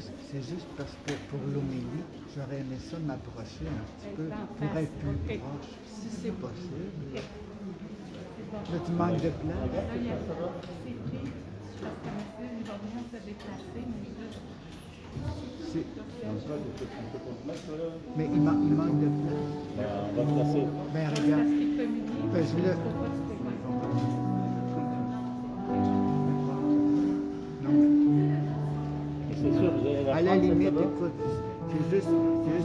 juste parce que pour l'homélie, j'aurais aimé ça m'approcher un petit peu pour être plus proche, si c'est possible. Là, tu manques de place. Là, il y a c'est pris, parce que monsieur, il va venir se déplacer, mais là, mais il manque de place. On va placer. Ben regarde. Pèse-le. C'est sûr, à la limite, écoute, c'est juste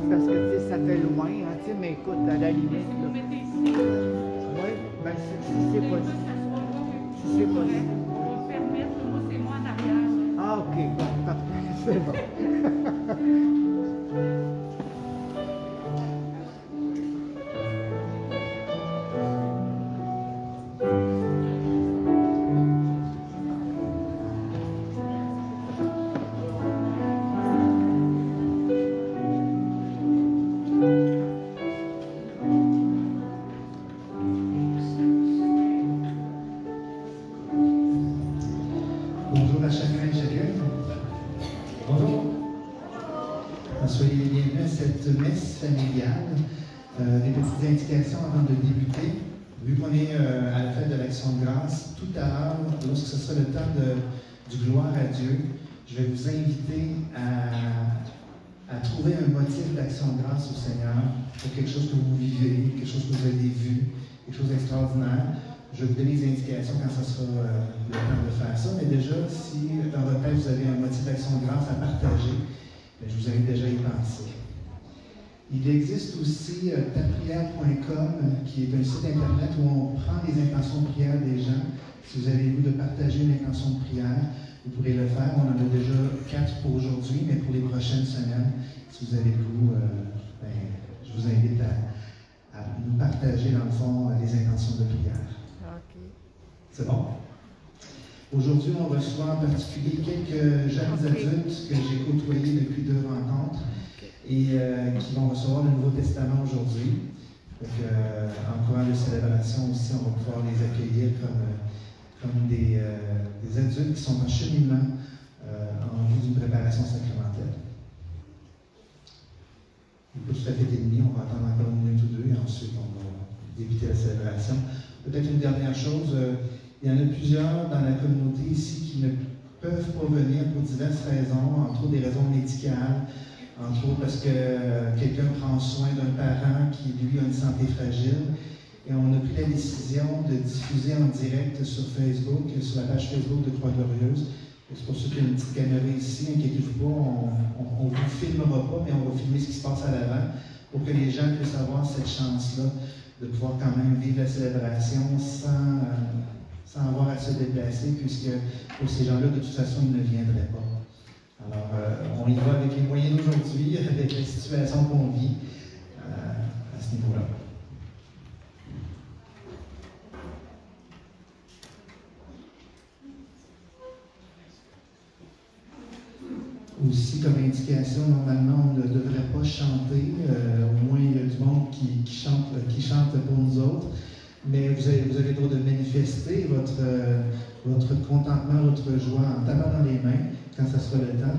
parce que tu sais, ça fait loin, hein, tu sais, mais écoute, à la limite. vous mettez ici. Oui, ben si c'est possible. Si c'est possible. On va permettre, moi, c'est moi en arrière. Ah, ok, bon, parfait, c'est bon. Bonjour à chacun et chacune. Bonjour. Soyez les bienvenus à cette messe familiale. Des petites indications avant de débuter. Vu qu'on est à la fête de l'Action de grâce, tout à l'heure, lorsque ce sera le temps du gloire à Dieu, je vais vous inviter à trouver un motif d'action de grâce au Seigneur pour quelque chose que vous vivez, quelque chose que vous avez vu, quelque chose d'extraordinaire. Je vais vous donner des indications quand ce sera le temps de faire ça, mais déjà, si dans votre tête vous avez un motif d'action de grâce à partager, je vous invite déjà à y penser. Il existe aussi taprière.com, qui est un site internet où on prend les intentions de prière des gens. Si vous avez le goût de partager une intention de prière, vous pourrez le faire. On en a déjà 4 pour aujourd'hui, mais pour les prochaines semaines, si vous avez le goût, je vous invite à nous partager, dans le fond, les intentions de prière. C'est bon? Aujourd'hui, on reçoit en particulier quelques jeunes adultes que j'ai côtoyés depuis 2 rencontres et qui vont recevoir le Nouveau Testament aujourd'hui. En courant de célébration aussi, on va pouvoir les accueillir comme des adultes qui sont en cheminement en vue d'une préparation sacramentelle. Tout à fait demi, on va attendre encore 1 minute ou 2 et ensuite on va débuter la célébration. Peut-être une dernière chose, il y en a plusieurs dans la communauté ici qui ne peuvent pas venir pour diverses raisons, entre autres des raisons médicales, entre autres parce que quelqu'un prend soin d'un parent qui, lui, a une santé fragile. Et on a pris la décision de diffuser en direct sur Facebook, sur la page Facebook de Croix-Glorieuse. C'est pour ça qu'il y a une petite caméra ici, inquiétez-vous pas, on ne vous filmera pas, mais on va filmer ce qui se passe à l'avant pour que les gens puissent avoir cette chance-là de pouvoir quand même vivre la célébration sans avoir à se déplacer, puisque pour ces gens-là, de toute façon, ils ne viendraient pas. Alors, on y va avec les moyens d'aujourd'hui, avec la situation qu'on vit à ce niveau-là. Aussi, comme indication, normalement, on ne devrait pas chanter. Au moins, il y a du monde qui chante pour nous autres. Mais vous avez le droit de manifester votre contentement, votre joie en tapant dans les mains. Quand ça sera le temps,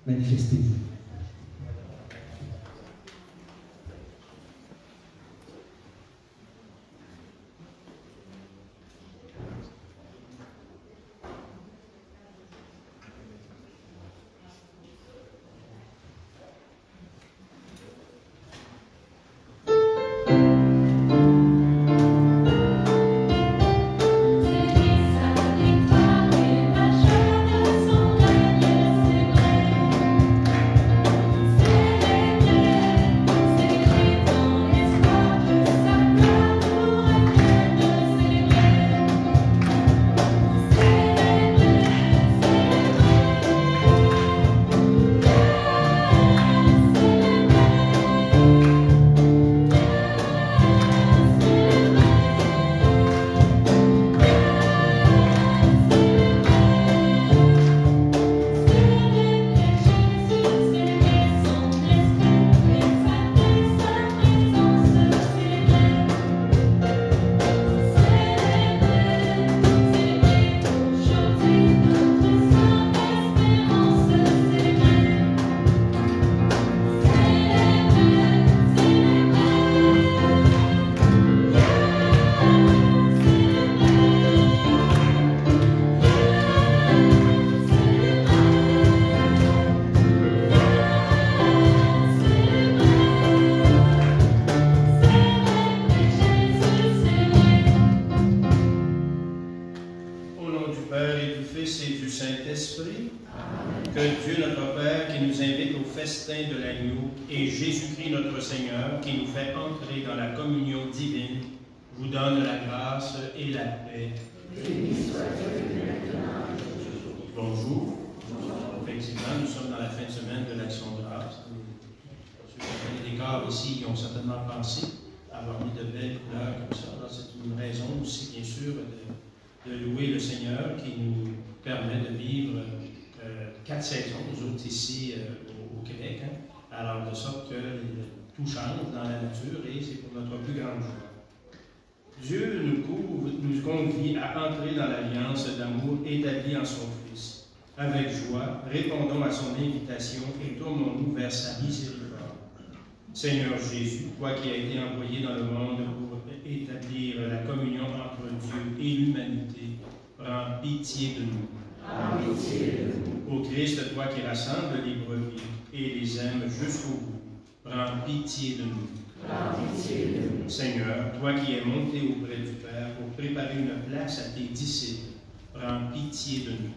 manifestez-vous. Père et du Fils et du Saint-Esprit. Que Dieu notre Père, qui nous invite au festin de l'agneau, et Jésus-Christ notre Seigneur, qui nous fait entrer dans la communion divine, vous donne la grâce et la paix. Bonjour. Effectivement, nous sommes dans la fin de semaine de l'Action de grâce. Ceux qui ont des décors ici, ils ont certainement pensé avoir mis de belles couleurs comme ça. C'est une raison aussi, bien sûr, de louer le Seigneur qui nous permet de vivre 4 saisons, nous autres ici au Québec. Alors, de sorte que tout change dans la nature et c'est pour notre plus grande joie. Dieu nous convie à entrer dans l'alliance d'amour établie en son Fils. Avec joie, répondons à son invitation et tournons-nous vers sa miséricorde. Seigneur Jésus, toi qui as été envoyé dans le monde pour établir la communion entre Dieu et l'humanité, prends pitié de nous. Ô Christ, toi qui rassembles les brebis et les aimes jusqu'au bout, prends pitié de nous. Seigneur, toi qui es monté auprès du Père pour préparer une place à tes disciples, prends pitié de nous.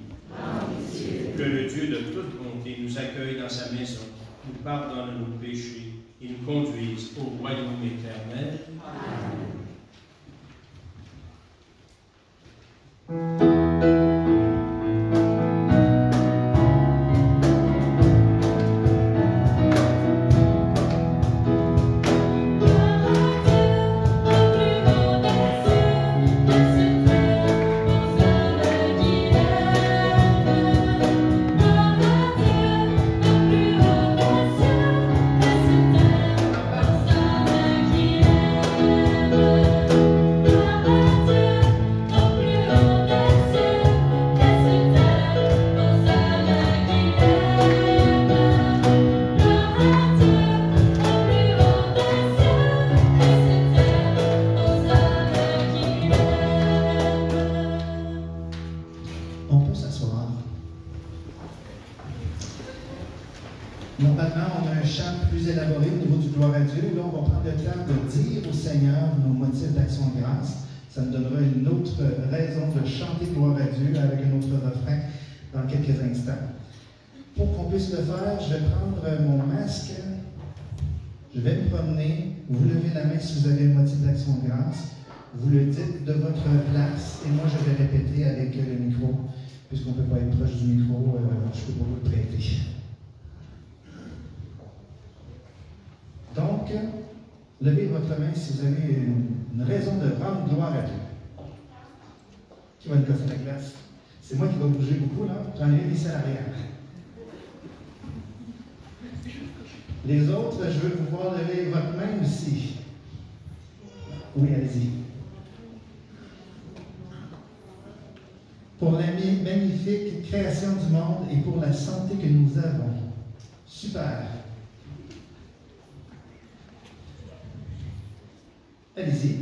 Que le Dieu de toute bonté nous accueille dans sa maison, nous pardonne nos péchés et nous conduise au royaume éternel. Amen. Ça me donnera une autre raison de chanter gloire à Dieu avec un autre refrain dans quelques instants. Pour qu'on puisse le faire, je vais prendre mon masque, je vais me promener, vous levez la main si vous avez un motif d'action de grâce, vous le dites de votre place et moi je vais répéter avec le micro, puisqu'on ne peut pas être proche du micro, je ne peux pas vous le prêter. Donc, levez votre main si vous avez une raison de rendre gloire à Dieu. Qui va me casser la glace? C'est moi qui vais bouger beaucoup, là. J'en ai mis à l'arrière. Les autres, je veux vous voir lever votre main aussi. Oui, allez-y. Pour la magnifique création du monde et pour la santé que nous avons. Super. Allez-y.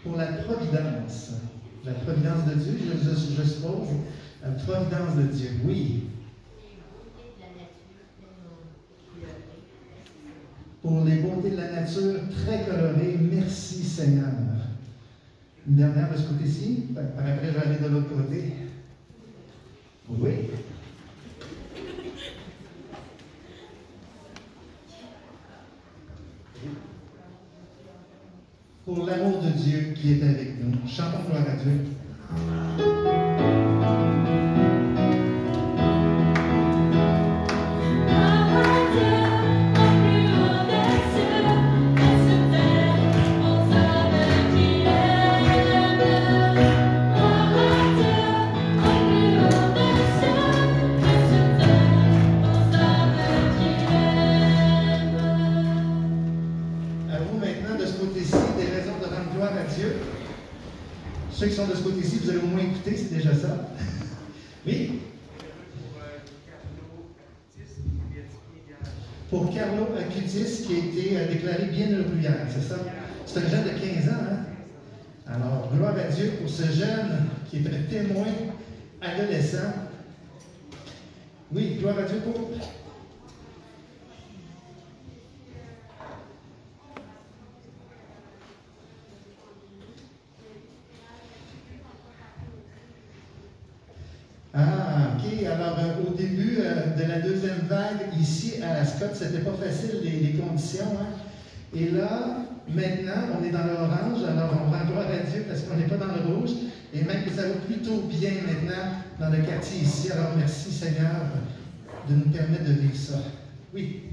Pour la providence de Dieu, je suppose, la providence de Dieu, oui. Pour les beautés de la nature très colorées, merci Seigneur. Une dernière de ce côté-ci, par après je vais aller de l'autre côté. Oui. Pour l'amour de Dieu qui est avec nous. Chantons gloire à Dieu. Ceux qui sont de ce côté-ci, vous allez au moins écouter, c'est déjà ça. Oui? Pour Carlo Acutis, qui a été déclaré bienheureux hier, c'est ça? C'est un jeune de 15 ans, hein? Alors, gloire à Dieu pour ce jeune qui est un témoin adolescent. Oui, gloire à Dieu pour... Ah, OK. Alors, au début de la deuxième vague, ici à Ascot, c'était pas facile les conditions. Hein? Et là, maintenant, on est dans l'orange, alors on rend gloire à Dieu parce qu'on n'est pas dans le rouge. Et même que ça va plutôt bien maintenant dans le quartier ici. Alors, merci Seigneur de nous permettre de vivre ça. Oui.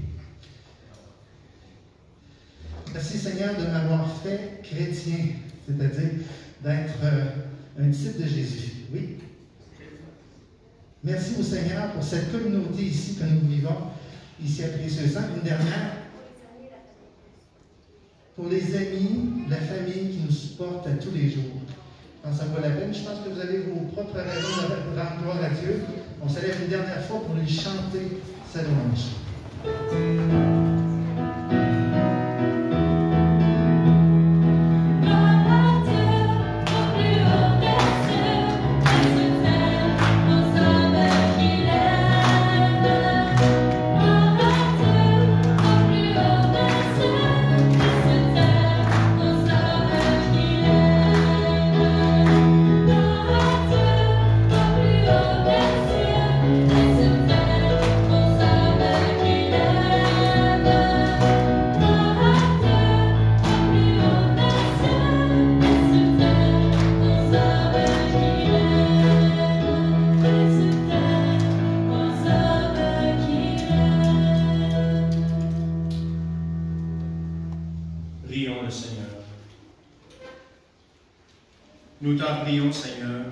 Merci Seigneur de m'avoir fait chrétien, c'est-à-dire d'être un disciple de Jésus. Oui. Merci au Seigneur pour cette communauté ici que nous vivons, ici à Précieux-Sang. Une dernière, pour les amis, la famille qui nous supporte à tous les jours. Je pense que ça vaut la peine. Je pense que vous avez vos propres raisons de rendre gloire à Dieu. On se lève une dernière fois pour lui chanter sa louange. Prions le Seigneur. Nous t'en prions, Seigneur,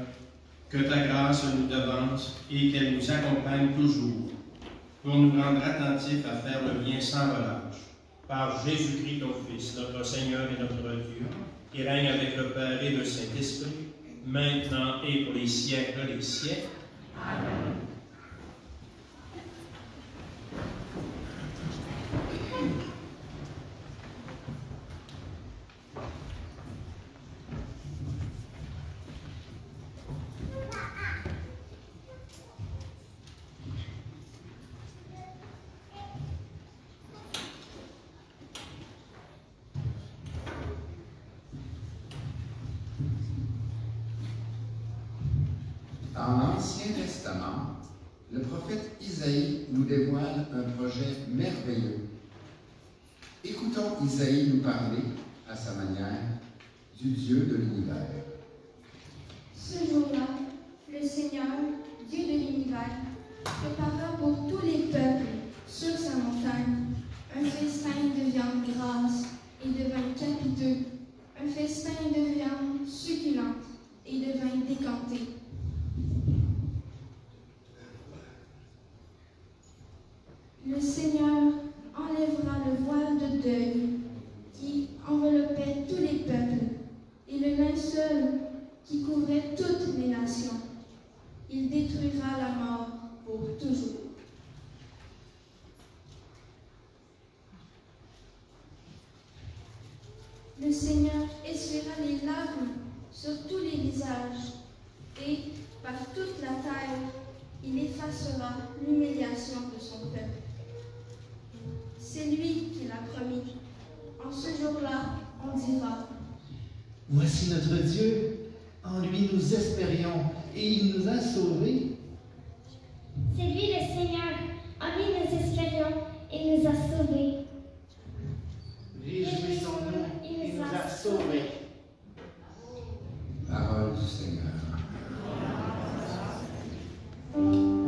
que ta grâce nous devance et qu'elle nous accompagne toujours, pour nous rendre attentifs à faire le bien sans relâche. Par Jésus-Christ, ton Fils, notre Seigneur et notre Dieu, qui règne avec le Père et le Saint-Esprit, maintenant et pour les siècles des siècles. Amen. Dans l'Ancien Testament, le prophète Isaïe nous dévoile un projet merveilleux. Écoutons Isaïe nous parler, à sa manière, du Dieu de l'univers. Ce jour-là, le Seigneur, Dieu de l'univers, prépara pour tous les peuples, sur sa montagne, un festin de viande grasse et de vin capiteux, un festin de viande succulente et de vin décanté. Le Seigneur enlèvera le voile de deuil qui enveloppait tous les peuples et le linceul qui couvrait toutes les nations. Il détruira la mort pour toujours. Le Seigneur essuiera les larmes sur tous les visages et, par toute la terre, il effacera l'humiliation de son peuple. C'est lui qui l'a promis. En ce jour-là, on dira: Voici notre Dieu, en lui nous espérions, et il nous a sauvés. C'est lui le Seigneur, en lui nous espérions, et nous a sauvés. Réjouissons-nous, il nous a sauvés. Parole du Seigneur. Oh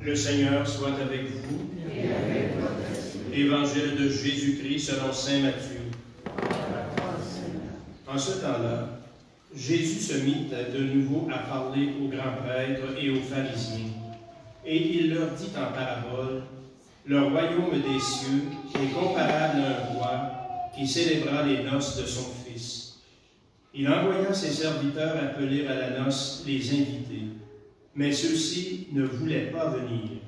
Le Seigneur soit avec vous. Et avec votre esprit. Évangile de Jésus-Christ selon saint Matthieu. En ce temps-là, Jésus se mit de nouveau à parler aux grands prêtres et aux pharisiens. Et il leur dit en parabole, « Le royaume des cieux est comparable à un roi qui célébra les noces de son fils. Il envoya ses serviteurs appeler à la noce les invités, mais ceux-ci ne voulaient pas venir.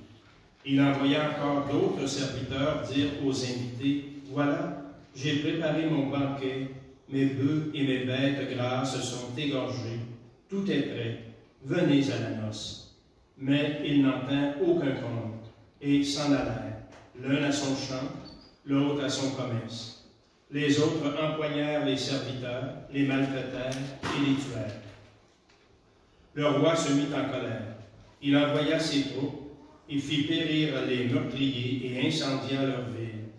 Il envoya encore d'autres serviteurs dire aux invités, « Voilà, j'ai préparé mon banquet, mes bœufs et mes bêtes grasses sont égorgés, tout est prêt, venez à la noce. » Mais ils n'en tinrent aucun compte, et s'en allèrent, l'un à son champ, l'autre à son commerce. Les autres empoignèrent les serviteurs, les maltraitèrent et les tuèrent. Le roi se mit en colère. Il envoya ses troupes, il fit périr les meurtriers et incendia leur ville.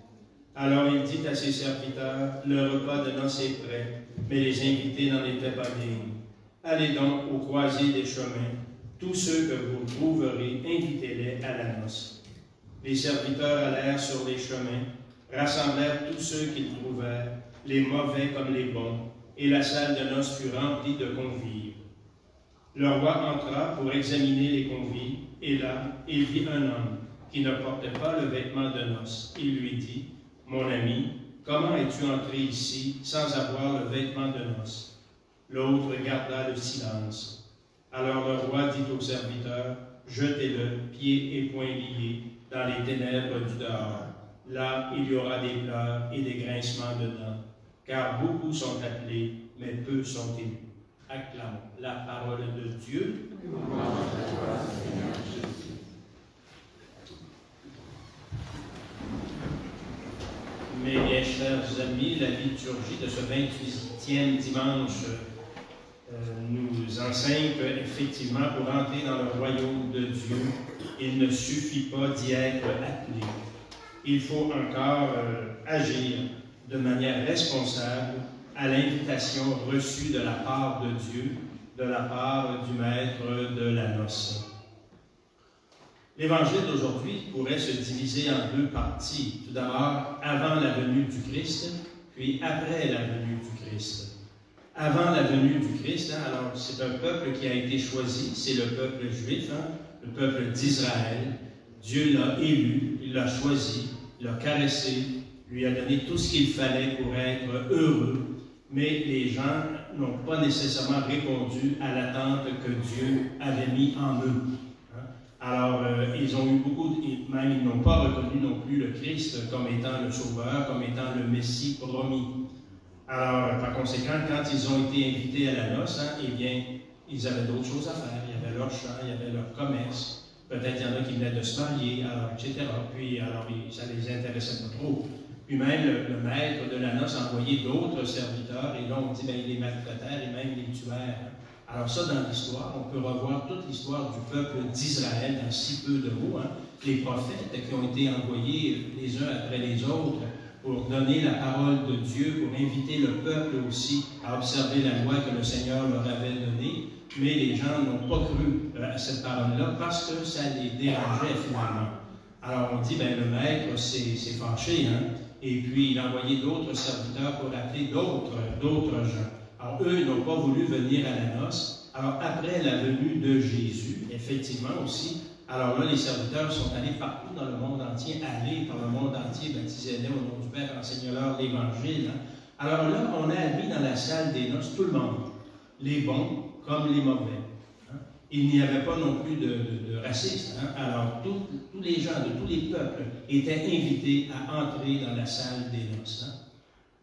Alors il dit à ses serviteurs, le repas de noces est prêt, mais les invités n'en étaient pas dignes. Allez donc aux croisées des chemins, tous ceux que vous trouverez, invitez-les à la noce. Les serviteurs allèrent sur les chemins, rassemblèrent tous ceux qu'ils trouvèrent, les mauvais comme les bons, et la salle de noces fut remplie de convives. Le roi entra pour examiner les convives, et là, il vit un homme qui ne portait pas le vêtement de noces. Il lui dit, « Mon ami, comment es-tu entré ici sans avoir le vêtement de noces? » L'autre garda le silence. Alors le roi dit aux serviteurs, « Jetez-le, pieds et poings liés, dans les ténèbres du dehors. Là, il y aura des pleurs et des grincements de dents, car beaucoup sont appelés, mais peu sont élus. » Acclamons la parole de Dieu. Mes bien chers amis, la liturgie de ce 28e dimanche nous enseigne qu'effectivement, pour entrer dans le royaume de Dieu, il ne suffit pas d'y être appelé. Il faut encore agir de manière responsable à l'invitation reçue de la part de Dieu, de la part du maître de la noce. L'évangile d'aujourd'hui pourrait se diviser en deux parties. Tout d'abord, avant la venue du Christ, puis après la venue du Christ. Avant la venue du Christ, alors c'est un peuple qui a été choisi, c'est le peuple juif, le peuple d'Israël. Dieu l'a élu, il l'a choisi, il l'a caressé, lui a donné tout ce qu'il fallait pour être heureux, mais les gens n'ont pas nécessairement répondu à l'attente que Dieu avait mis en eux. Alors, ils ont eu beaucoup, même ils n'ont pas reconnu non plus le Christ comme étant le Sauveur, comme étant le Messie promis. Alors, par conséquent, quand ils ont été invités à la noce, eh bien, ils avaient d'autres choses à faire. Il y avait leur champ, il y avait leur commerce. Peut-être il y en a qui venaient de se marier, alors, etc. Puis, alors, ça ne les intéressait pas trop. Puis même, le maître de la noce envoyait d'autres serviteurs, et là, on dit, bien, ils les maltraitèrent et même les tuèrent. Alors ça, dans l'histoire, on peut revoir toute l'histoire du peuple d'Israël dans si peu de mots. Les prophètes qui ont été envoyés les uns après les autres pour donner la parole de Dieu, pour inviter le peuple aussi à observer la loi que le Seigneur leur avait donnée. Mais les gens n'ont pas cru à cette parole-là parce que ça les dérangeait finalement. Alors on dit, bien, le maître s'est fâché, et puis il a envoyé d'autres serviteurs pour appeler d'autres gens. Alors, eux, ils n'ont pas voulu venir à la noce. Alors, après la venue de Jésus, effectivement aussi, alors là, les serviteurs sont allés partout dans le monde entier, allés par le monde entier, baptisez-les au nom du Père, enseignez-leur l'Évangile. Alors là, on a admis dans la salle des noces tout le monde, les bons comme les mauvais. Il n'y avait pas non plus de racisme. Alors, tous les gens de tous les peuples étaient invités à entrer dans la salle des noces.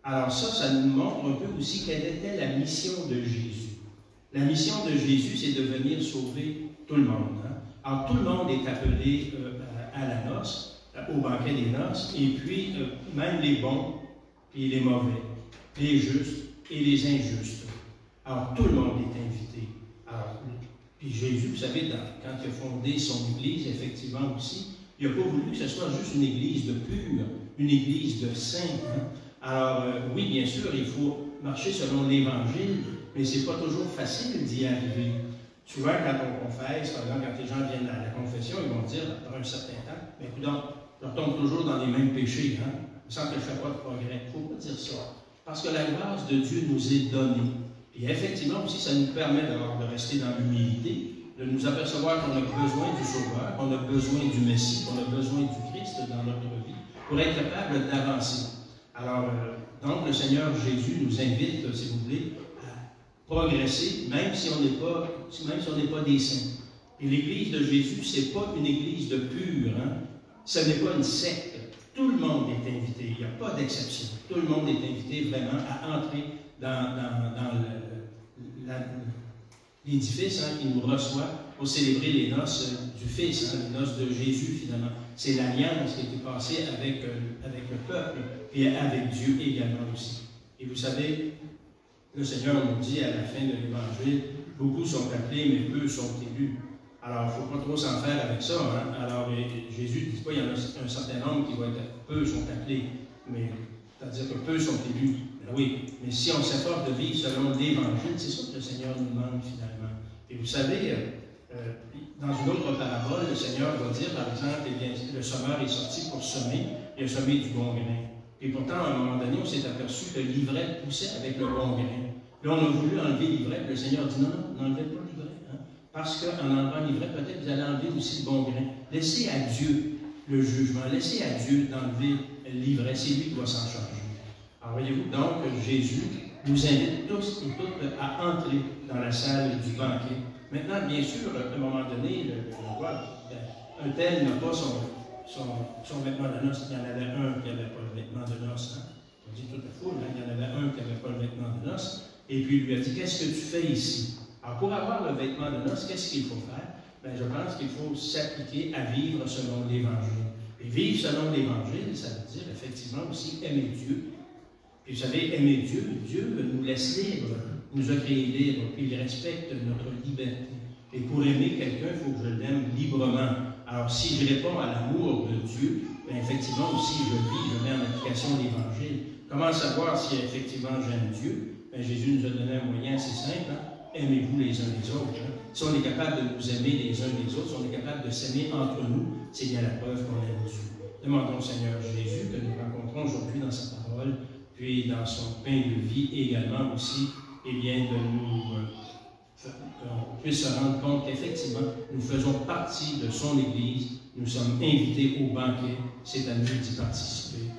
Alors ça nous montre un peu aussi quelle était la mission de Jésus. La mission de Jésus, c'est de venir sauver tout le monde. Alors tout le monde est appelé à la noce, au banquet des noces, et puis même les bons et les mauvais, les justes et les injustes. Alors tout le monde est invité. Alors, puis Jésus, vous savez, quand il a fondé son Église, effectivement aussi, il n'a pas voulu que ce soit juste une Église de purs, une Église de saints. Alors, oui, bien sûr, il faut marcher selon l'Évangile, mais ce n'est pas toujours facile d'y arriver. Souvent, quand on confesse, par exemple, quand les gens viennent à la confession, ils vont dire, après un certain temps, mais écoute, je retombe toujours dans les mêmes péchés, hein? Il me semble que je ne fais pas de progrès. Il ne faut pas dire ça. Parce que la grâce de Dieu nous est donnée. Et effectivement aussi, ça nous permet de rester dans l'humilité, de nous apercevoir qu'on a besoin du Sauveur, qu'on a besoin du Messie, qu'on a besoin du Christ dans notre vie, pour être capable d'avancer. Alors, donc, le Seigneur Jésus nous invite, si vous voulez, à progresser, même si on n'est pas des saints. Et l'Église de Jésus, ce n'est pas une Église de purs, hein? Ce n'est pas une secte. Tout le monde est invité, il n'y a pas d'exception. Tout le monde est invité vraiment à entrer dans l'édifice qui nous reçoit pour célébrer les noces du Fils, les noces de Jésus finalement. C'est l'alliance qui a été passée avec le peuple et avec Dieu également aussi. Et vous savez, le Seigneur nous dit à la fin de l'Évangile, beaucoup sont appelés, mais peu sont élus. Alors, il ne faut pas trop s'en faire avec ça. Hein? Alors, Jésus ne dit pas qu'il y en a un certain nombre qui vont être, peu sont appelés, mais c'est-à-dire que peu sont élus. Ben oui, mais si on s'efforce de vivre selon l'Évangile, c'est ça que le Seigneur nous demande finalement. Et vous savez, dans une autre parabole, le Seigneur va dire, par exemple, eh bien, le semeur est sorti pour semer, il a semé du bon grain. Et pourtant, à un moment donné, on s'est aperçu que l'ivraie poussait avec le bon grain. Là, on a voulu enlever l'ivraie, puis le Seigneur dit non, n'enlevez pas l'ivraie. Hein? Parce qu'en enlevant l'ivraie, peut-être vous allez enlever aussi le bon grain. Laissez à Dieu le jugement, laissez à Dieu d'enlever l'ivraie, c'est lui qui doit s'en charger. Alors voyez-vous, donc, Jésus nous invite tous et toutes à entrer dans la salle du banquet. Maintenant, bien sûr, à un moment donné, un tel n'a pas son vêtement de noces. Il y en avait un qui n'avait pas le vêtement de noces. Hein? On dit toute la foule, hein? Il y en avait un qui n'avait pas le vêtement de noces. Et puis il lui a dit, qu'est-ce que tu fais ici? Alors pour avoir le vêtement de noces, qu'est-ce qu'il faut faire? Bien, je pense qu'il faut s'appliquer à vivre selon l'Évangile. Et vivre selon l'Évangile, ça veut dire effectivement aussi aimer Dieu. Et vous savez, aimer Dieu, Dieu nous laisse libres, nous a créés libres, puis il respecte notre liberté. Et pour aimer quelqu'un, il faut que je l'aime librement. Alors, si je réponds à l'amour de Dieu, bien, effectivement aussi, je mets en application l'Évangile. Comment savoir si effectivement j'aime Dieu? Bien, Jésus nous a donné un moyen assez simple. Hein? Aimez-vous les uns les autres. Hein? Si on est capable de nous aimer les uns les autres, si on est capable de s'aimer entre nous, c'est bien la preuve qu'on aime Dieu. Demandons au Seigneur Jésus que nous rencontrons aujourd'hui dans sa parole, puis dans son pain de vie également aussi, eh bien, qu'on puisse se rendre compte qu'effectivement, nous faisons partie de son Église, nous sommes invités au banquet, c'est à nous d'y participer.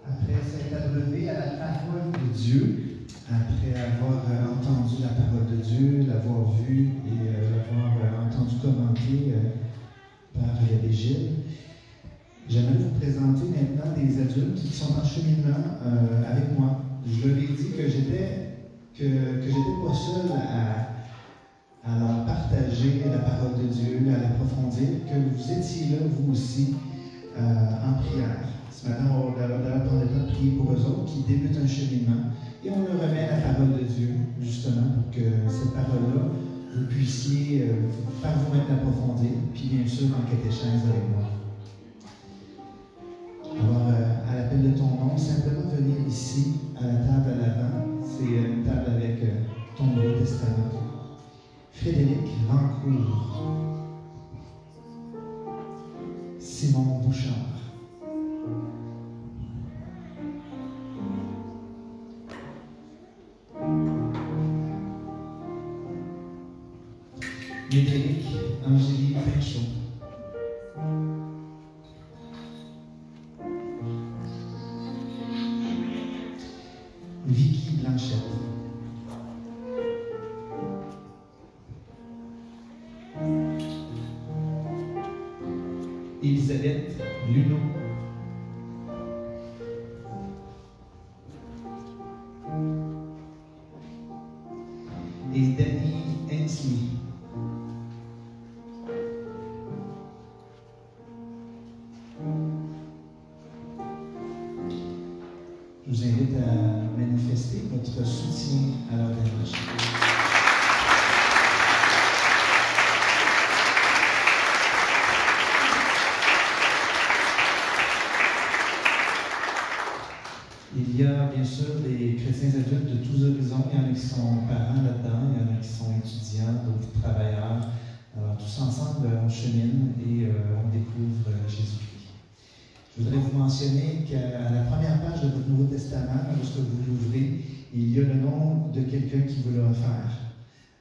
Après s'être abreuvé à la parole de Dieu, après avoir entendu la parole de Dieu, l'avoir vue et l'avoir entendu commenter par les Gilles, j'aimerais vous présenter maintenant des adultes qui sont en cheminement avec moi. Je leur ai dit que j'étais pas seul à leur partager la parole de Dieu, à l'approfondir, que vous étiez là, vous aussi, en prière. Ce matin, on va d'ailleurs prendre le temps de prier pour eux autres qui débutent un cheminement. Et on leur remet la parole de Dieu, justement, pour que cette parole-là, vous puissiez par vous-même l'approfondir, puis bien sûr en catéchèse avec moi. Alors, à l'appel de ton nom, simplement venir ici, à la table à l'avant. C'est une table avec ton Nouveau Testament. Frédéric Rancourt. Simon Bouchard. Médéric Angélique Pinchot. Vicky Blanchette. Elisabeth Luneau. Et Danny Hensley. Je vous invite à manifester votre soutien à leur démarche. Il y a bien sûr des chrétiens adultes de tous horizons. Il y en a qui sont parents là-dedans, il y en a qui sont étudiants, d'autres travailleurs. Alors, tous ensemble, on chemine et on découvre Jésus-Christ. Je voudrais vous mentionner qu'à la première page de votre Nouveau Testament, lorsque vous l'ouvrez, il y a le nom de quelqu'un qui vous l'a offert.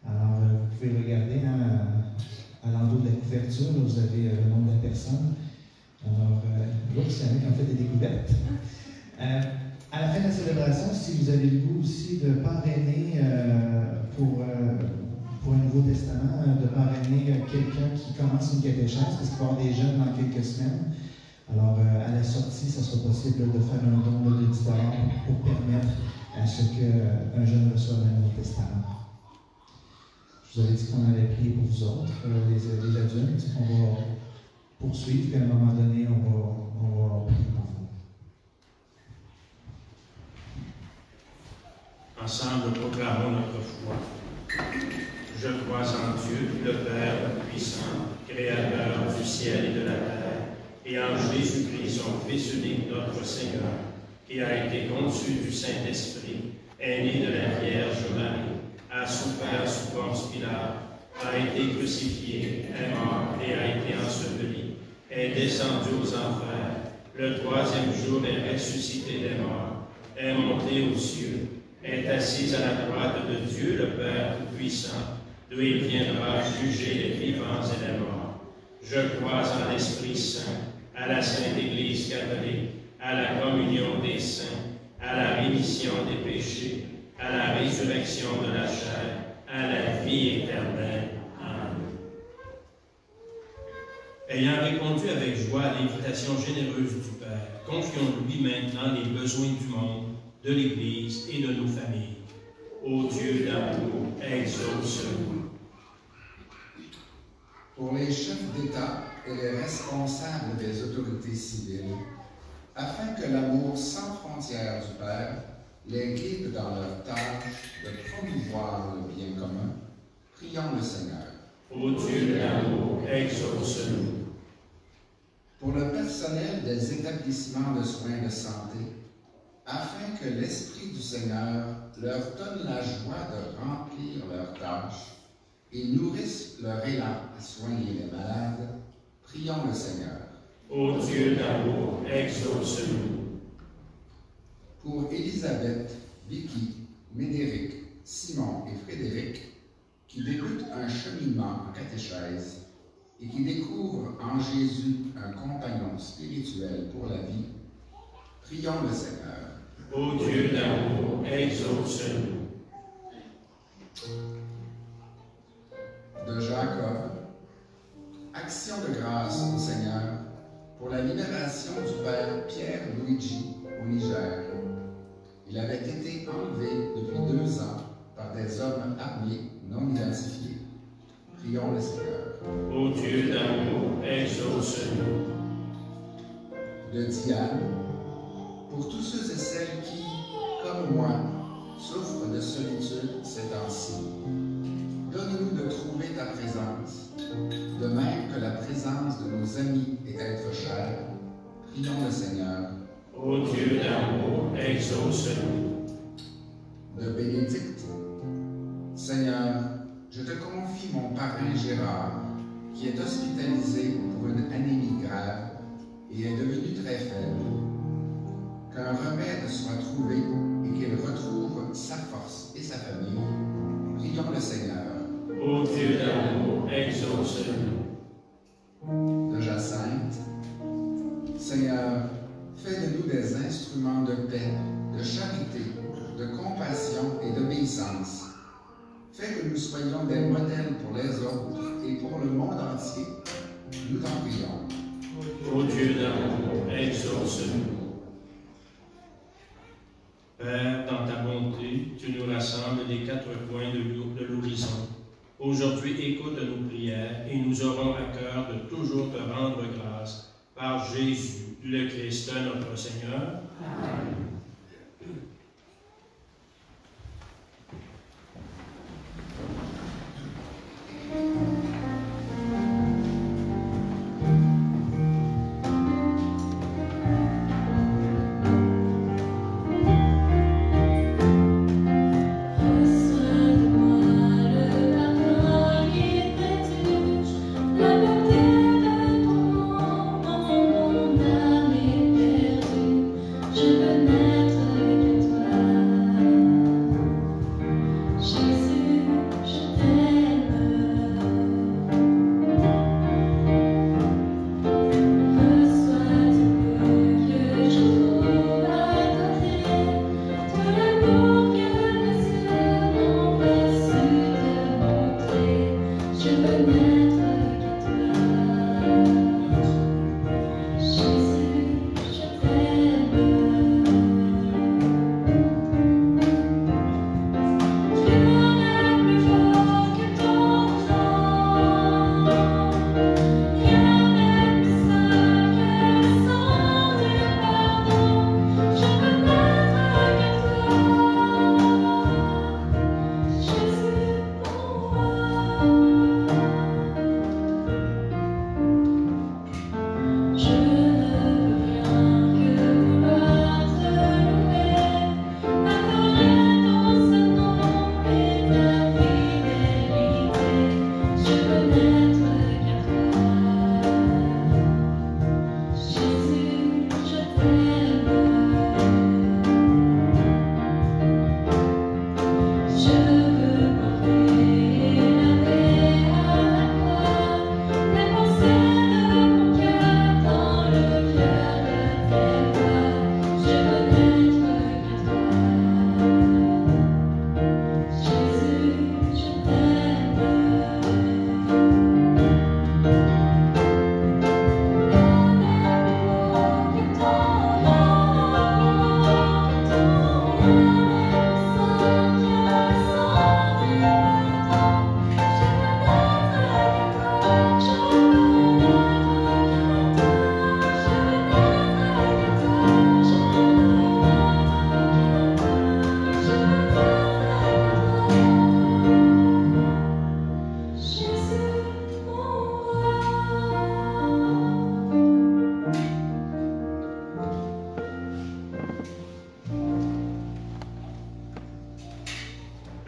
Alors, vous pouvez regarder à l'endroit de la couverture, là, vous avez le nom de la personne. Alors, l'autre, c'est qui ont fait des découvertes. À la fin de la célébration, si vous avez le goût aussi de parrainer pour un Nouveau Testament, de parrainer quelqu'un qui commence une catéchèse, parce qu'il va y avoir des jeunes dans quelques semaines. Alors, à la sortie, ça sera possible de faire un don de $10 pour permettre à ce qu'un jeune reçoive un Nouveau Testament. Je vous avais dit qu'on allait prier pour vous autres, les adultes. On va poursuivre, puis à un moment donné, on va prier pour vous. Ensemble, proclamons notre foi. Je crois en Dieu, le Père puissant, Créateur du ciel et de la terre, et en Jésus-Christ, son Fils unique, notre Seigneur, qui a été conçu du Saint-Esprit, est né de la Vierge Marie, a souffert sous Ponce Pilate, a été crucifié, est mort et a été enseveli, est descendu aux enfers, le troisième jour est ressuscité des morts, est monté aux cieux, est assis à la droite de Dieu, le Père Tout-Puissant, d'où il viendra juger les vivants et les morts. Je crois en l'Esprit Saint, à la Sainte Église catholique, à la communion des saints, à la rémission des péchés, à la résurrection de la chair, à la vie éternelle. Amen. Ayant répondu avec joie à l'invitation généreuse du Père, confions-lui maintenant les besoins du monde, de l'Église et de nos familles. Ô Dieu d'amour, exauce-nous. Pour les chefs d'État et les responsables des autorités civiles, afin que l'amour sans frontières du Père les guide dans leur tâche de promouvoir le bien commun, prions le Seigneur. Ô Dieu d'amour, exauce-nous. Pour le personnel des établissements de soins de santé, afin que l'Esprit du Seigneur leur donne la joie de remplir leurs tâches et nourrisse leur élan à soigner les malades, prions le Seigneur. Ô Dieu d'amour, exauce-nous. Pour Élisabeth, Vicky, Médéric, Simon et Frédéric, qui débutent un cheminement en catéchèse et qui découvrent en Jésus un compagnon spirituel pour la vie, prions le Seigneur. Ô Dieu d'amour, exauce-nous. De Jacob, action de grâce au Seigneur pour la libération du père Pierre Luigi au Niger. Il avait été enlevé depuis 2 ans par des hommes armés non identifiés. Prions le Seigneur. Ô Dieu d'amour, exauce-nous. De Diane, pour tous ceux et celles qui, comme moi, souffrent de solitude ces temps-ci. Donne-nous de trouver ta présence, de même que la présence de nos amis et êtres chers. Prions le Seigneur. Ô Dieu d'amour, exauce-nous. De Bénédicte, Seigneur, je te confie mon parrain Gérard, qui est hospitalisé pour une anémie grave et est devenu très faible. Qu'un remède soit trouvé et qu'il retrouve sa force et sa famille. Prions le Seigneur. Ô Dieu d'amour, exauce-nous. De Jacinthe, Seigneur, fais de nous des instruments de paix, de charité, de compassion et d'obéissance. Fais que nous soyons des modèles pour les autres et pour le monde entier. Nous t'en prions. Ô Dieu d'amour, exauce-nous. Père, dans ta bonté, tu nous rassembles des 4 coins de l'horizon. Aujourd'hui, écoute nos prières et nous aurons à cœur de toujours te rendre grâce par Jésus, le Christ, notre Seigneur. Amen.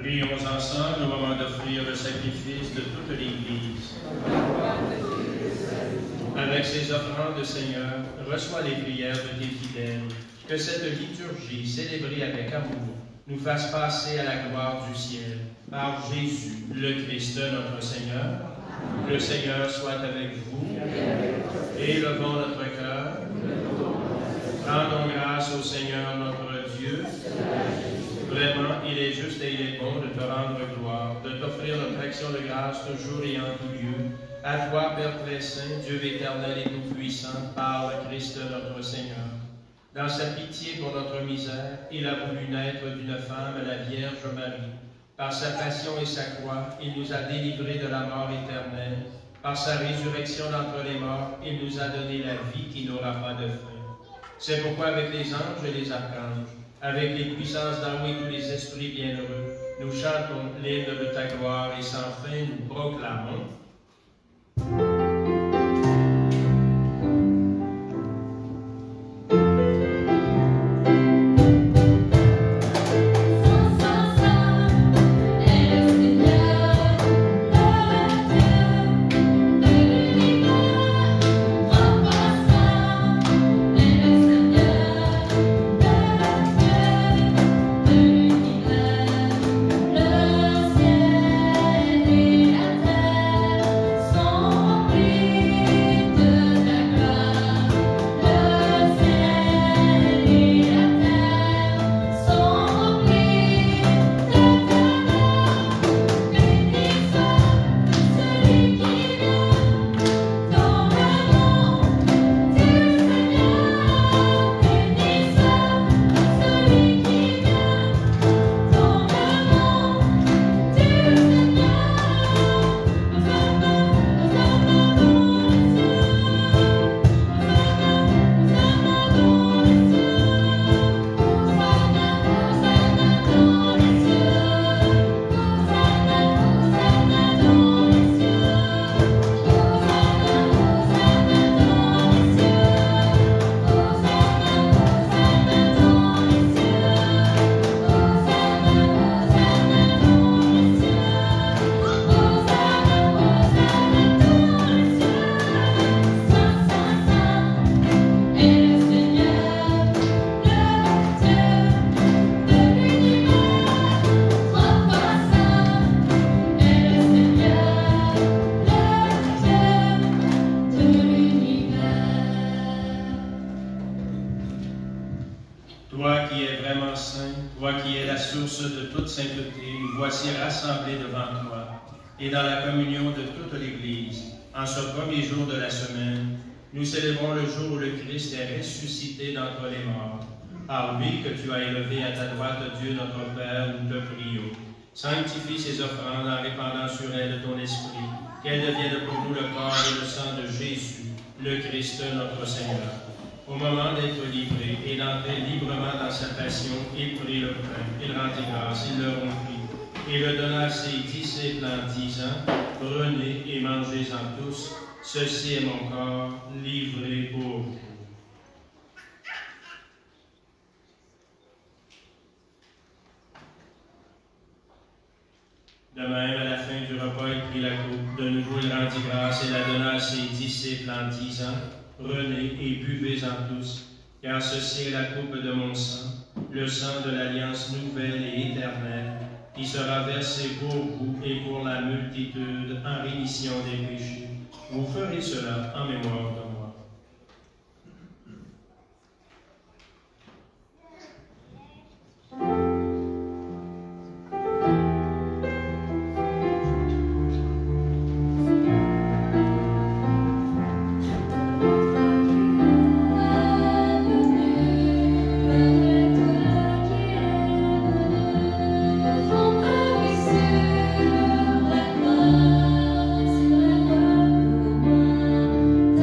Prions ensemble au moment d'offrir le sacrifice de toute l'Église. Avec ces offrandes, Seigneur, reçois les prières de tes fidèles. Que cette liturgie, célébrée avec amour, nous fasse passer à la gloire du ciel. Par Jésus, le Christ, notre Seigneur. Le Seigneur soit avec vous. Élevons notre cœur. Rendons grâce au Seigneur notre Dieu. Vraiment, il est juste et il est bon de te rendre gloire, de t'offrir notre action de grâce toujours et en tout lieu. À toi, Père très saint, Dieu éternel et tout-puissant, par le Christ notre Seigneur. Dans sa pitié pour notre misère, il a voulu naître d'une femme, la Vierge Marie. Par sa passion et sa croix, il nous a délivrés de la mort éternelle. Par sa résurrection d'entre les morts, il nous a donné la vie qui n'aura pas de fin. C'est pourquoi avec les anges et les archanges, avec les puissances d'en haut et tous les esprits bienheureux, nous chantons l'hymne de ta gloire et sans fin nous proclamons. Et dans la communion de toute l'Église, en ce premier jour de la semaine, nous célébrons le jour où le Christ est ressuscité d'entre les morts. Par lui que tu as élevé à ta droite, Dieu notre Père, nous te prions. Sanctifie ces offrandes en répandant sur elles ton esprit, qu'elles deviennent pour nous le corps et le sang de Jésus, le Christ notre Seigneur. Au moment d'être livré et d'entrer librement dans sa passion, il prit le pain, il rendit grâce, il le rompit, et le donna à ses disciples en disant, « Prenez et mangez-en tous, ceci est mon corps livré pour vous. » De même, à la fin du repas, il prit la coupe. De nouveau, il rendit grâce et la donna à ses disciples en disant, « Prenez et buvez-en tous, car ceci est la coupe de mon sang, le sang de l'alliance nouvelle et éternelle, qui sera versé pour vous et pour la multitude en rémission des péchés. Vous ferez cela en mémoire de moi. » Ta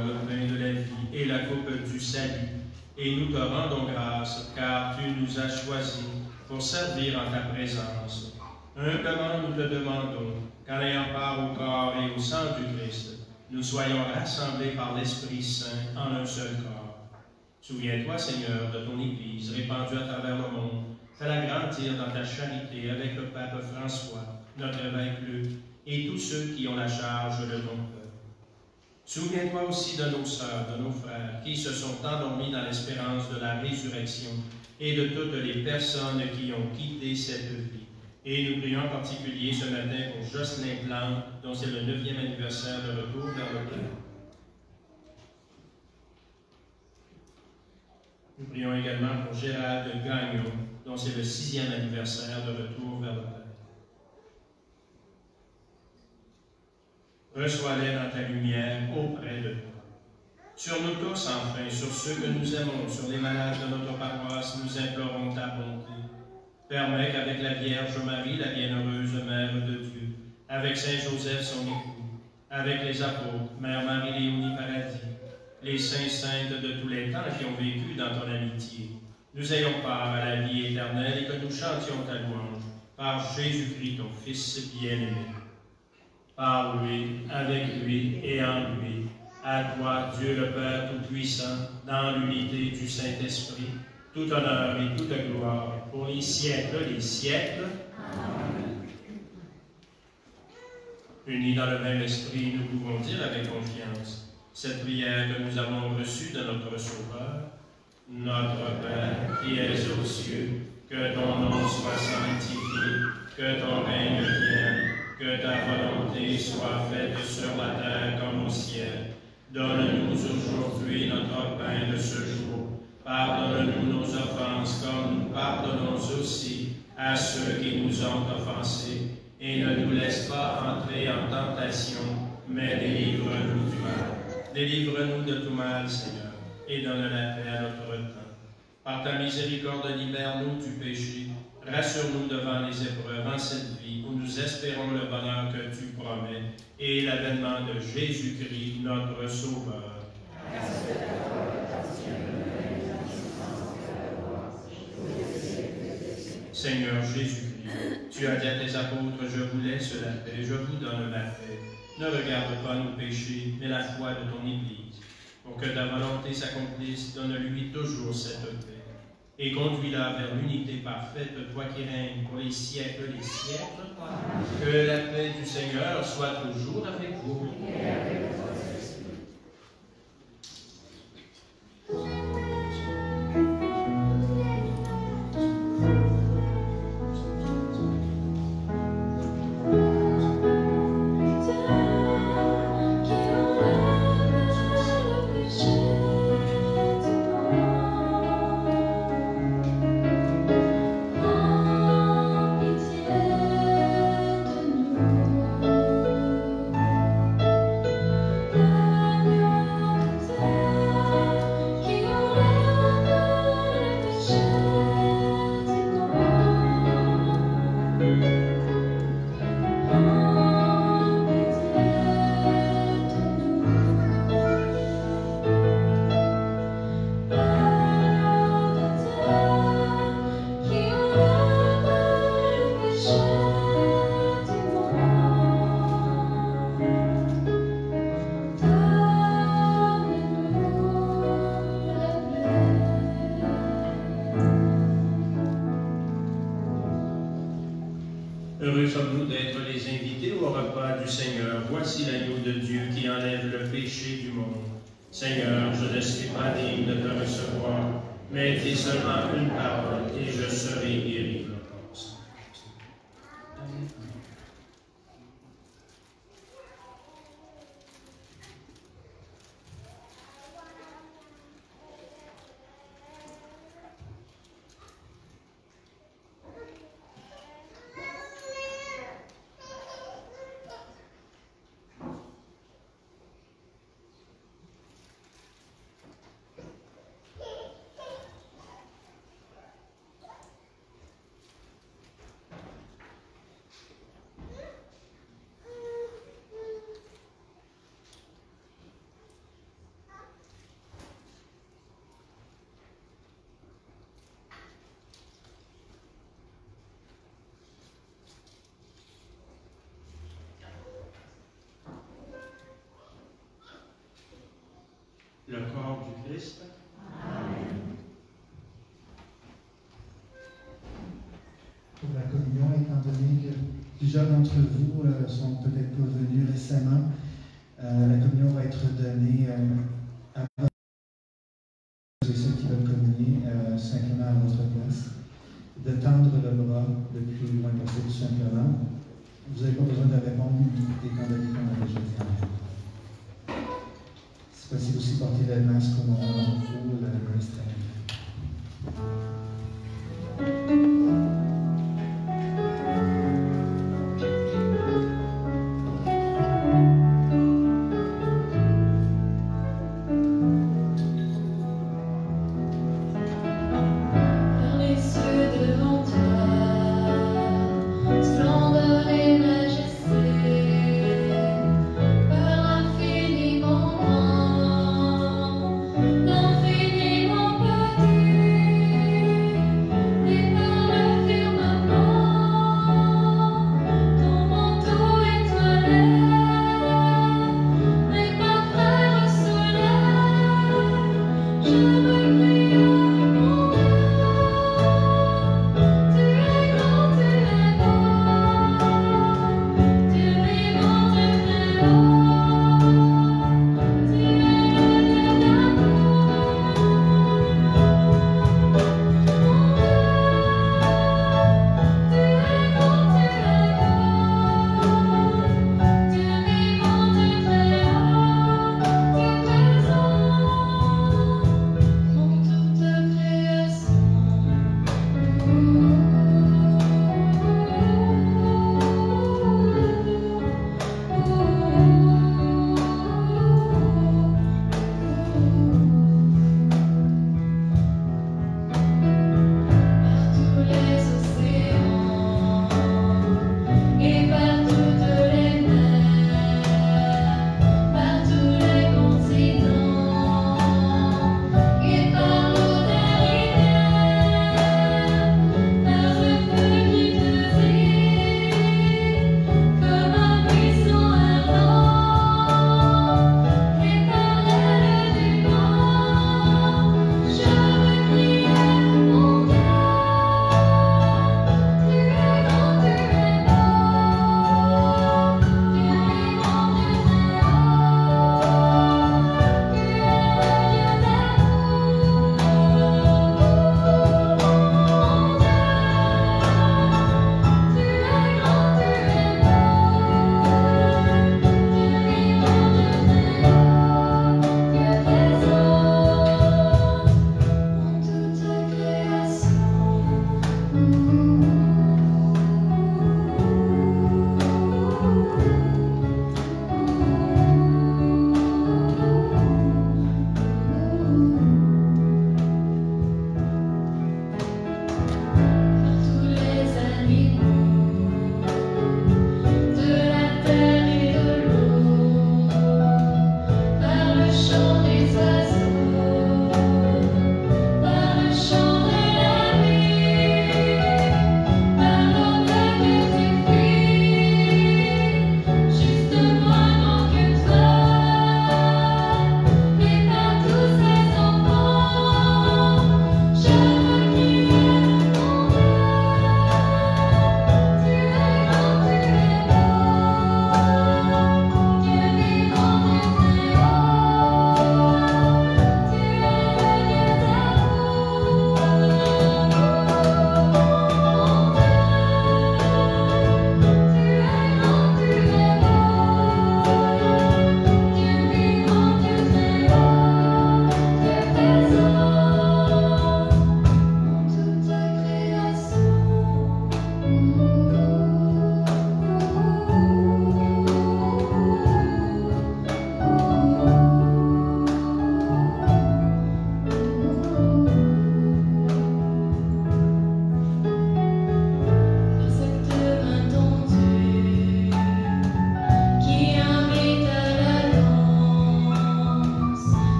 Seigneur, le pain de la vie et la coupe du salut, et nous te rendons grâce, car tu nous as choisis pour servir en ta présence. Humblement nous te demandons qu'en ayant part au corps et au sang du Christ, nous soyons rassemblés par l'Esprit Saint en un seul corps. Souviens-toi, Seigneur, de ton Église répandue à travers le monde. Fais-la grandir dans ta charité avec le pape François, notre évêque Luc, et tous ceux qui ont la charge de ton peuple. Souviens-toi aussi de nos sœurs, de nos frères, qui se sont endormis dans l'espérance de la résurrection, et de toutes les personnes qui ont quitté cette vie. Et nous prions en particulier ce matin pour Jocelyn Plante, dont c'est le 9e anniversaire de retour vers le Père. Nous prions également pour Gérald Gagnon, dont c'est le 6e anniversaire de retour vers le Père. Reçois-les dans ta lumière auprès de toi. Sur nous tous, enfin, sur ceux que nous aimons, sur les malades de notre paroisse, nous implorons ta bonté. Permets qu'avec la Vierge Marie, la bienheureuse Mère de Dieu, avec Saint Joseph, son époux, avec les apôtres, Mère Marie-Léonie Paradis, les saints saintes de tous les temps qui ont vécu dans ton amitié, nous ayons part à la vie éternelle et que nous chantions ta louange par Jésus-Christ, ton Fils bien-aimé. Par lui, avec lui et en lui, à toi, Dieu le Père Tout-Puissant, dans l'unité du Saint-Esprit, tout honneur et toute gloire pour les siècles des siècles. Amen. Unis dans le même esprit, nous pouvons dire avec confiance cette prière que nous avons reçue de notre Sauveur. Notre Père qui es aux cieux, que ton nom soit sanctifié, que ton règne vienne, que ta volonté soit faite sur la terre comme au ciel. Donne-nous aujourd'hui notre pain de ce jour. Pardonne-nous nos offenses comme nous pardonnons aussi à ceux qui nous ont offensés. Et ne nous laisse pas entrer en tentation, mais délivre-nous du mal. Délivre-nous de tout mal, Seigneur, et donne la paix à notre temps. Par ta miséricorde, libère-nous du péché. Rassure-nous devant les épreuves en cette vie où nous espérons le bonheur que tu promets et l'avènement de Jésus-Christ, notre Sauveur. Seigneur Jésus-Christ, tu as dit à tes apôtres, je vous laisse la paix, je vous donne la paix. Ne regarde pas nos péchés, mais la foi de ton Église. Pour que ta volonté s'accomplisse, donne-lui toujours cette paix. Et conduis-la vers l'unité parfaite, toi qui règnes pour les siècles des siècles. Que la paix du Seigneur soit toujours avec vous. Et avec votre esprit. Heureux sommes-nous d'être les invités au repas du Seigneur. Voici l'agneau de Dieu qui enlève le péché du monde. Seigneur, je ne suis pas digne de te recevoir, mais dis seulement une parole et je serai guéri. Christ. Pour la communion, étant donné que plusieurs d'entre vous sont peut-être pas venus récemment, la communion va être donnée à ceux qui veulent communier simplement à votre place. De tendre le bras le plus loin possible, tout simplement. Vous n'avez pas besoin de répondre étant donné qu'on a déjà dit en même. Si possible aussi, porter le masque au moment où le ministère. L'infiniment petit.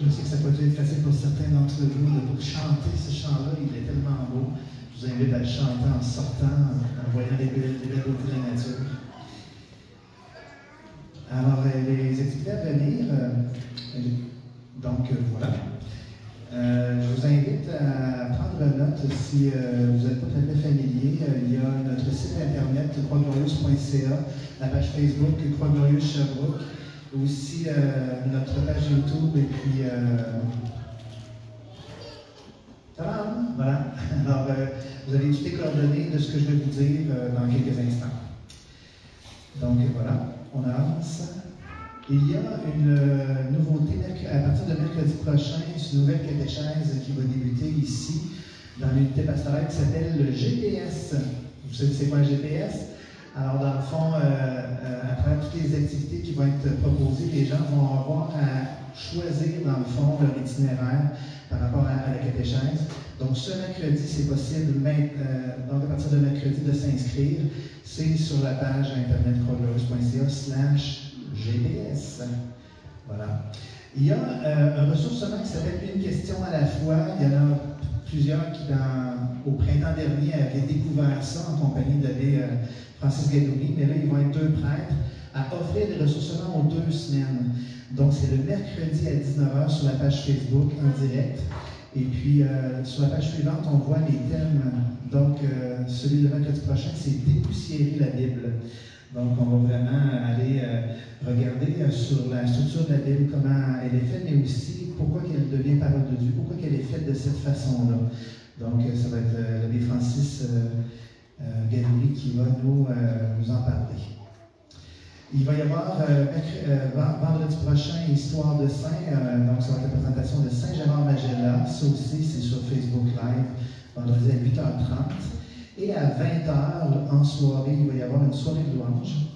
Je sais que ça peut être facile pour certains d'entre vous de vous chanter ce chant-là, il est tellement beau. Je vous invite à le chanter en sortant, en voyant les belles beautés de la nature. Alors, les activités à venir, donc voilà. Je vous invite à prendre note si vous n'êtes pas tout à fait familier. Il y a notre site internet croixglorieuse.ca, la page Facebook Croix-Glorieuse Sherbrooke, aussi notre page YouTube et puis voilà. Alors, vous avez toutes les coordonnées de ce que je vais vous dire dans quelques instants. Donc voilà, on avance. Il y a une nouveauté à partir de mercredi prochain, une nouvelle catéchèse qui va débuter ici, dans l'unité pastorale qui s'appelle le GPS. Vous savez c'est quoi un GPS? Alors, dans le fond, à travers toutes les activités qui vont être proposées, les gens vont avoir à choisir, dans le fond, leur itinéraire par rapport à la catéchèse. Donc, ce mercredi, c'est possible, donc à partir de mercredi, de s'inscrire. C'est sur la page internet croixglorieuse.ca/GPS. Voilà. Il y a un ressourcement qui s'appelle Une question à la fois. Il y en a plusieurs qui, au printemps dernier, avaient découvert ça en compagnie de l'abbé Francis Gadouri, mais là, ils vont être 2 prêtres à offrir des ressourcements aux 2 semaines. Donc, c'est le mercredi à 19h sur la page Facebook en direct. Et puis, sur la page suivante, on voit les thèmes. Donc, celui de mercredi prochain, c'est dépoussiérer la Bible. Donc, on va vraiment aller regarder sur la structure de la Bible, comment elle est faite, mais aussi pourquoi elle devient parole de Dieu, pourquoi elle est faite de cette façon-là. Donc, ça va être l'abbé Francis Gadouri qui va nous en parler. Il va y avoir vendredi prochain Histoire de Saint, donc ça va être la présentation de Saint Gérard Magella. Ça aussi, c'est sur Facebook Live, vendredi à 8h30. Et à 20h, en soirée, il va y avoir une soirée de louange,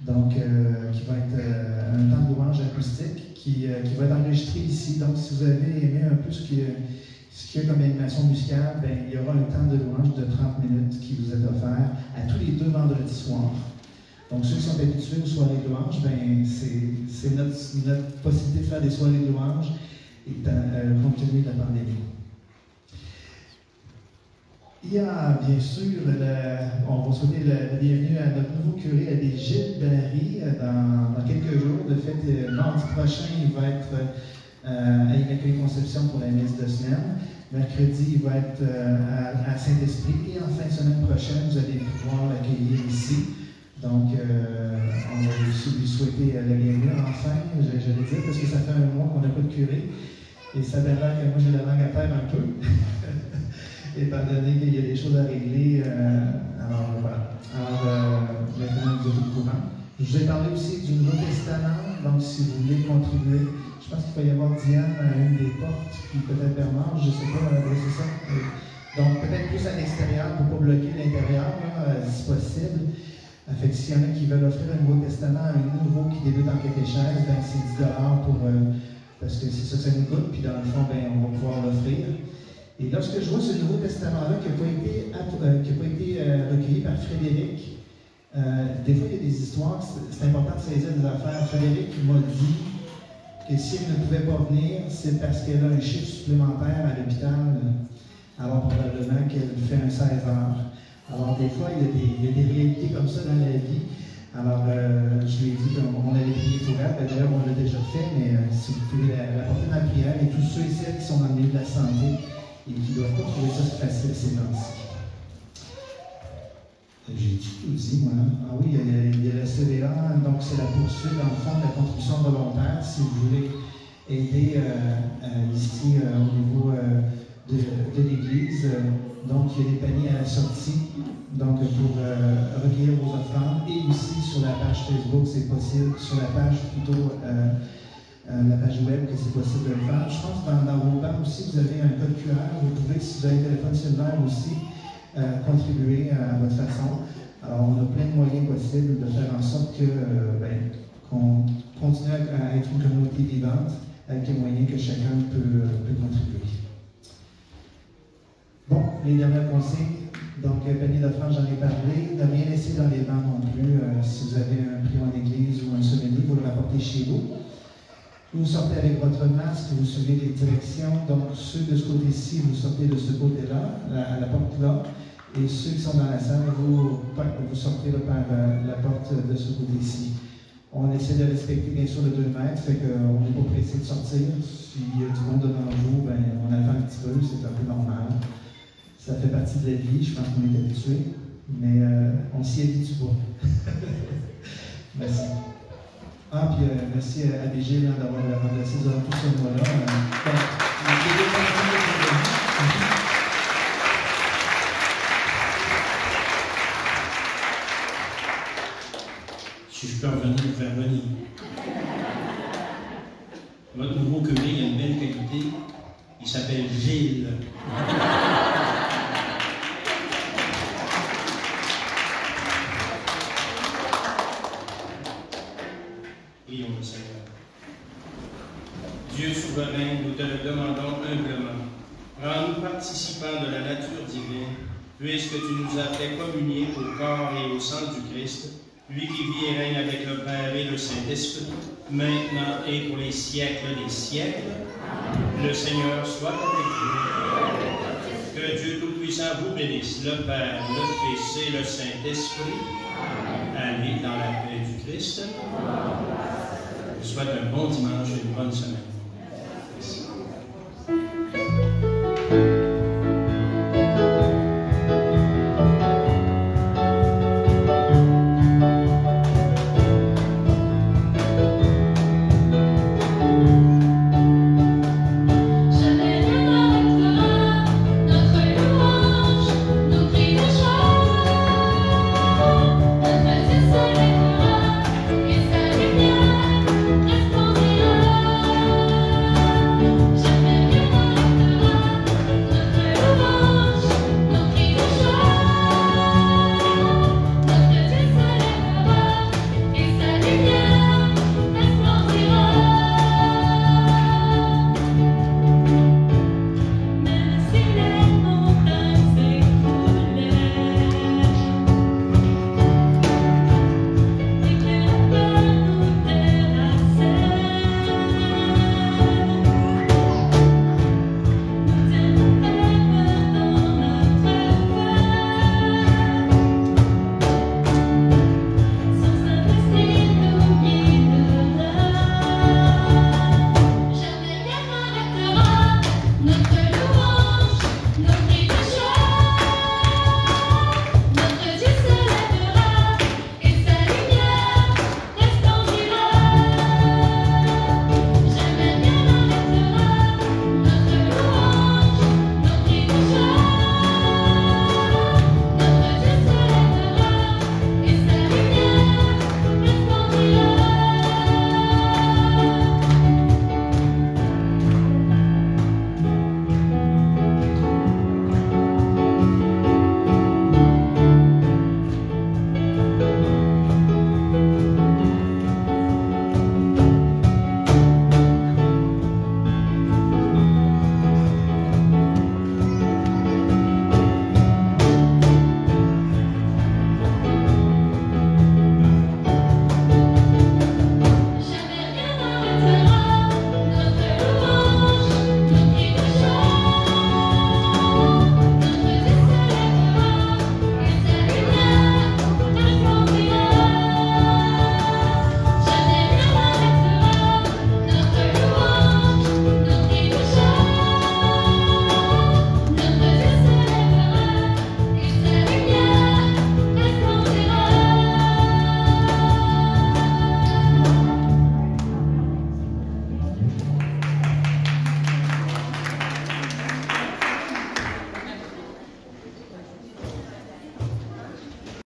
donc qui va être un temps de louange acoustique qui va être enregistré ici. Donc, si vous avez aimé un peu ce qu'il y a comme animation musicale, ben, il y aura un temps de louange de 30 minutes qui vous est offert à tous les 2 vendredis soirs. Donc, ceux qui sont habitués aux soirées de louange, ben, c'est notre possibilité de faire des soirées de louange compte tenu de la pandémie. Il y a bien sûr, on va souhaiter la bienvenue à notre nouveau curé, l'abbé Gilles Barry, dans quelques jours. De fait, mardi prochain, il va être à Immaculée Conception pour la messe de semaine. Mercredi, il va être à Saint-Esprit. Et en fin de semaine prochaine, vous allez pouvoir l'accueillir ici. Donc, on va lui souhaiter la bienvenue. Enfin, j'allais dire, parce que ça fait 1 mois qu'on n'a pas de curé. Et ça dérange que moi, j'ai la langue à terre un peu. Étant donné qu'il y a des choses à régler, alors voilà. Alors, maintenant, vous êtes au courant. Je vous ai parlé aussi du Nouveau Testament, donc si vous voulez contribuer, je pense qu'il va y avoir Diane à une des portes, puis peut-être Bernard, je ne sais pas, c'est ça. Donc, peut-être plus à l'extérieur pour ne pas bloquer l'intérieur, si possible. Fait que s'il y en a qui veulent offrir un Nouveau Testament à un nouveau qui débute en catéchèse, ben c'est 10$ parce que c'est ça que ça nous coûte, puis dans le fond, ben, on va pouvoir l'offrir. Et lorsque je vois ce Nouveau Testament-là qui n'a pas été recueilli par Frédéric, des fois il y a des histoires, c'est important de saisir des affaires. Frédéric m'a dit que si elle ne pouvait pas venir, c'est parce qu'elle a un chiffre supplémentaire à l'hôpital, alors probablement qu'elle fait un 16 heures. Alors des fois, il y a des réalités comme ça dans la vie. Alors je lui ai dit qu'on allait prier pour elle, d'ailleurs on l'a déjà fait, mais si vous pouvez la porter dans la prière, et tous ceux et celles qui sont dans le milieu de la santé, et qui ne doivent pas trouver ça facile ces temps-ci. J'ai tout dit, moi. Ah oui, il y a la CVA, donc c'est la poursuite, dans le fond, de la contribution volontaire. Si vous voulez aider ici au niveau de l'Église, donc il y a des paniers à la sortie, donc pour recueillir vos offrandes, et aussi sur la page Facebook, c'est possible, sur la page plutôt. La page web, que c'est possible de le faire. Je pense que dans vos bancs aussi, vous avez un code QR. Vous pouvez, si vous avez un téléphone cellulaire aussi, contribuer à votre façon. Alors, on a plein de moyens possibles de faire en sorte qu'on continue à être une communauté vivante avec les moyens que chacun peut contribuer. Bon, les derniers conseils. Donc, panier d'offrandes, j'en ai parlé. Ne rien laisser dans les bancs non plus. Si vous avez un prix en église ou un souvenir, vous le rapportez chez vous. Vous sortez avec votre masque, vous suivez les directions. Donc, ceux de ce côté-ci, vous sortez de ce côté-là, à la porte là. Et ceux qui sont dans la salle, vous sortez là par la porte de ce côté-ci. On essaie de respecter bien sûr le 2 mètres, fait qu'on n'est pas pressé de sortir. S'il y a du monde devant vous, ben, on attend un petit peu, c'est un peu normal. Ça fait partie de la vie, je pense qu'on est habitué, mais on s'y habitue pas. Merci. Ah, puis merci à DG d'avoir remplacé durant tout ce mois-là. Si je peux revenir vers venir. Votre nouveau curé a une belle qualité. Il s'appelle Gilles. Prions le Seigneur. Dieu souverain, nous te le demandons humblement. Rends-nous participants de la nature divine, puisque tu nous as fait communier au corps et au sang du Christ, lui qui vit et règne avec le Père et le Saint-Esprit, maintenant et pour les siècles des siècles. Le Seigneur soit avec vous. Que Dieu Tout-Puissant vous bénisse, le Père, le Fils et le Saint-Esprit. Allez dans la paix du Christ. Je vous souhaite un bon dimanche et une bonne semaine.